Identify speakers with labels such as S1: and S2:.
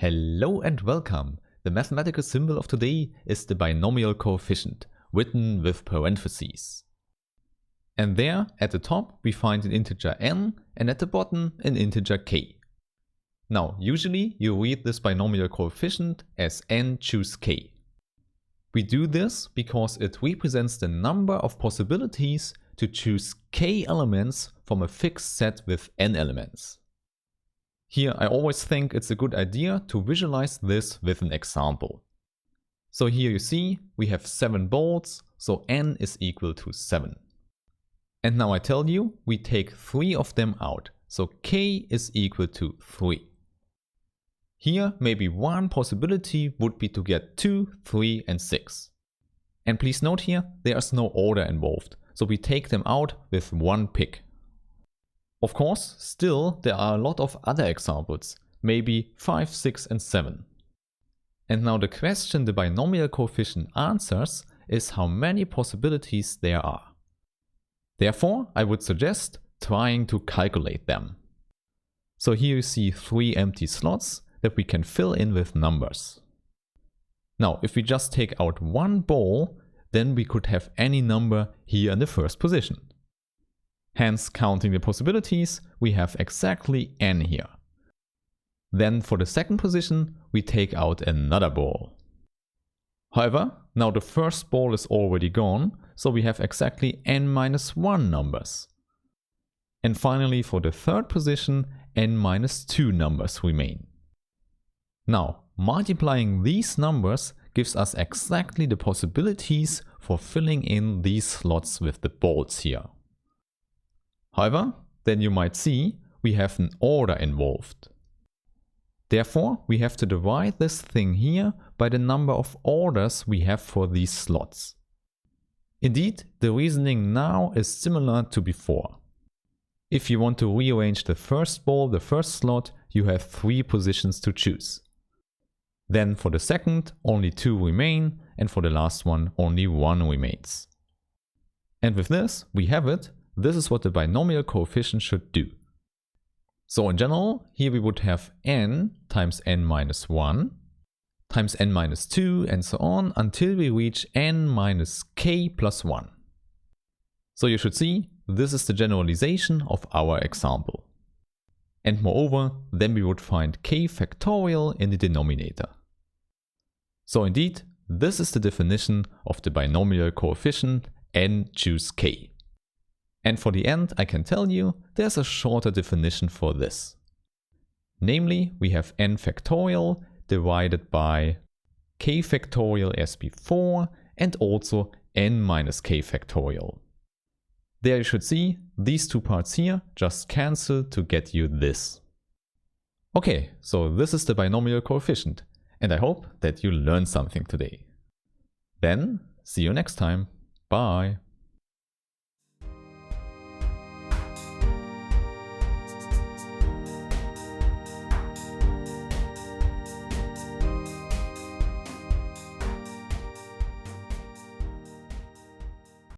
S1: Hello and welcome! The mathematical symbol of today is the binomial coefficient, written with parentheses. And there, at the top, we find an integer n, and at the bottom, an integer k. Now, usually you read this binomial coefficient as n choose k. We do this because it represents the number of possibilities to choose k elements from a fixed set with n elements. Here I always think it's a good idea to visualize this with an example. So here you see we have 7 balls, so n is equal to 7. And now I tell you we take 3 of them out, so k is equal to 3. Here maybe one possibility would be to get 2, 3 and 6. And please note here there is no order involved, so we take them out with one pick. Of course, still there are a lot of other examples, maybe 5, 6 and 7. And now the question the binomial coefficient answers is how many possibilities there are. Therefore, I would suggest trying to calculate them. So here you see 3 empty slots that we can fill in with numbers. Now, if we just take out one ball, then we could have any number here in the first position. Hence, counting the possibilities, we have exactly n here. Then for the second position, we take out another ball. However, now the first ball is already gone, so we have exactly n-1 numbers. And finally, for the third position, n-2 numbers remain. Now, multiplying these numbers gives us exactly the possibilities for filling in these slots with the balls here. However, then you might see we have an order involved. Therefore, we have to divide this thing here by the number of orders we have for these slots. Indeed, the reasoning now is similar to before. If you want to rearrange the first ball, the first slot, you have 3 positions to choose. Then for the second, only 2 remain, and for the last one, only 1 remains. And with this, we have it. This is what the binomial coefficient should do. So in general, here we would have n times n-1 times n-2 and so on until we reach n minus k plus 1. So you should see, this is the generalization of our example. And moreover, then we would find k factorial in the denominator. So indeed, this is the definition of the binomial coefficient n choose k. And for the end, I can tell you there's a shorter definition for this. Namely, we have n factorial divided by k factorial as before and also n minus k factorial. There you should see these two parts here just cancel to get you this. Okay, so this is the binomial coefficient, and I hope that you learned something today. Then, see you next time. Bye.